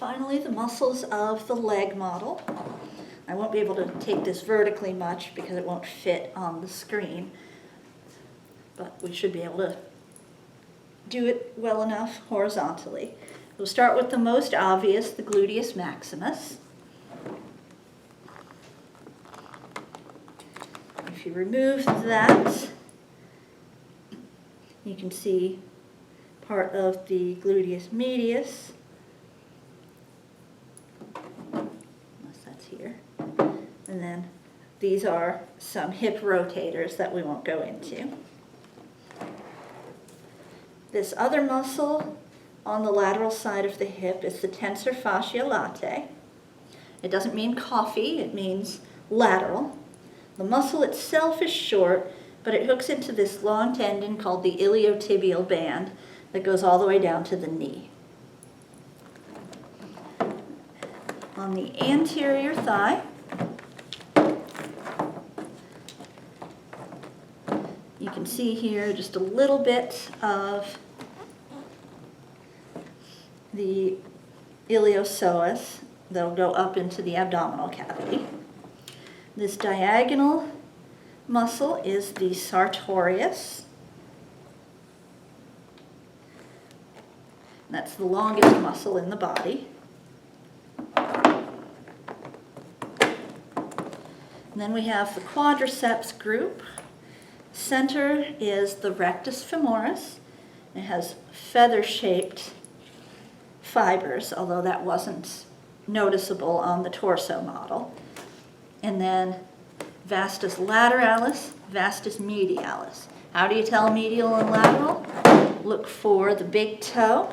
Finally, the muscles of the leg model. I won't be able to take this vertically much because it won't fit on the screen, but we should be able to do it well enough horizontally. We'll start with the most obvious, the gluteus maximus. If you remove that, you can see part of the gluteus medius, unless that's here. And then these are some hip rotators that we won't go into. This other muscle on the lateral side of the hip is the tensor fasciae latae. It doesn't mean coffee, it means lateral. The muscle itself is short, but it hooks into this long tendon called the iliotibial band that goes all the way down to the knee. On the anterior thigh, you can see here just a little bit of the iliopsoas that'll go up into the abdominal cavity. This diagonal muscle is the sartorius. That's the longest muscle in the body. And then we have the quadriceps group. Center is the rectus femoris. It has feather-shaped fibers, although that wasn't noticeable on the torso model. And then vastus lateralis, vastus medialis. How do you tell medial and lateral? Look for the big toe,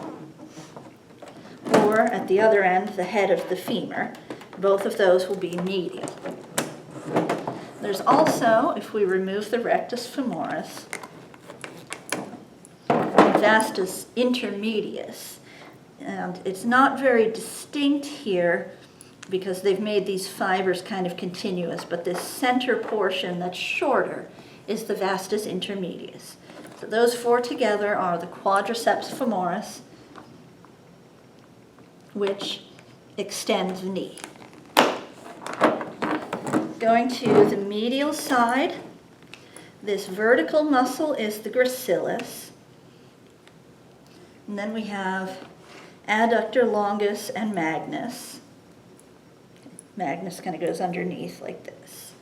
or at the other end, the head of the femur. Both of those will be medial. There's also, if we remove the rectus femoris, vastus intermedius. And it's not very distinct here because they've made these fibers kind of continuous, but this center portion that's shorter is the vastus intermedius. So those four together are the quadriceps femoris, which extends the knee. Going to the medial side, this vertical muscle is the gracilis. And then we have adductor longus and magnus. Magnus kind of goes underneath like this.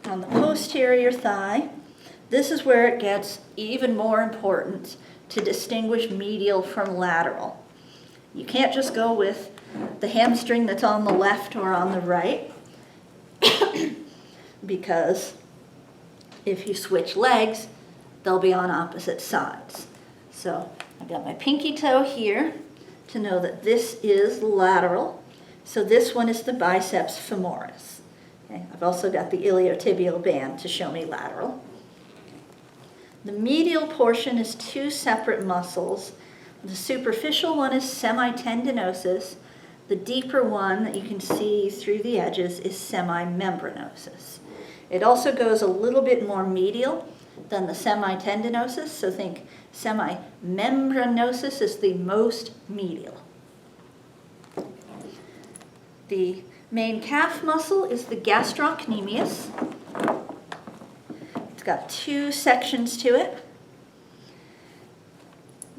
On the posterior thigh, this is where it gets even more important to distinguish medial from lateral. You can't just go with the hamstring that's on the left or on the right, because if you switch legs, they'll be on opposite sides. So I've got my pinky toe here to know that this is lateral. So this one is the biceps femoris. Okay. I've also got the iliotibial band to show me lateral. The medial portion is two separate muscles. The superficial one is semitendinosus. The deeper one that you can see through the edges is semimembranosus. It also goes a little bit more medial than the semitendinosus, so think semimembranosus is the most medial. The main calf muscle is the gastrocnemius. It's got two sections to it.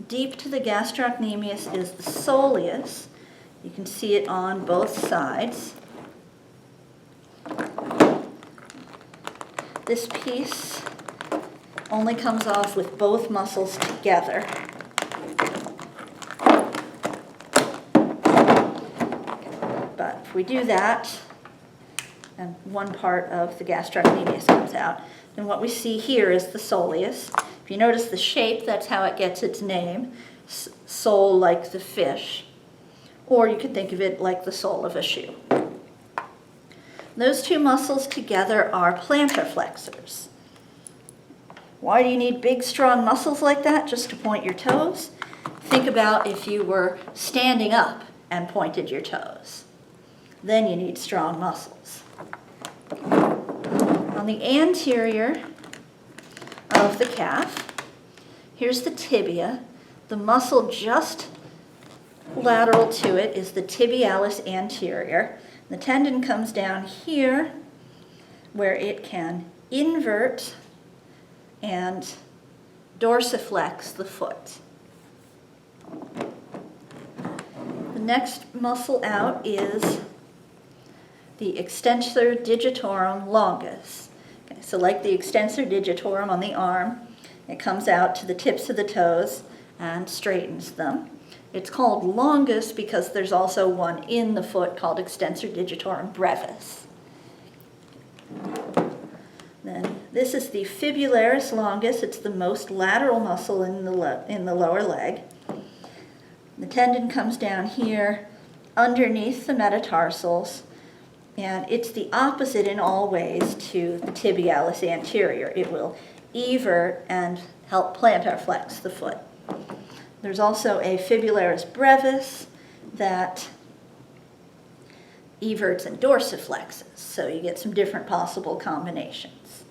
Deep to the gastrocnemius is the soleus. You can see it on both sides. This piece only comes off with both muscles together. But if we do that, and one part of the gastrocnemius comes out, then what we see here is the soleus. If you notice the shape, that's how it gets its name, sole like the fish. Or you could think of it like the sole of a shoe. Those two muscles together are plantar flexors. Why do you need big, strong muscles like that just to point your toes? Think about if you were standing up and pointed your toes. Then you need strong muscles. On the anterior of the calf, here's the tibia. The muscle just lateral to it is the tibialis anterior. The tendon comes down here where it can invert and dorsiflex the foot. The next muscle out is the extensor digitorum longus. Okay, so like the extensor digitorum on the arm, it comes out to the tips of the toes and straightens them. It's called longus because there's also one in the foot called extensor digitorum brevis. Then this is the fibularis longus. It's the most lateral muscle in the lower leg. The tendon comes down here underneath the metatarsals, and it's the opposite in all ways to the tibialis anterior. It will evert and help plantar flex the foot. There's also a fibularis brevis that everts and dorsiflexes, so you get some different possible combinations.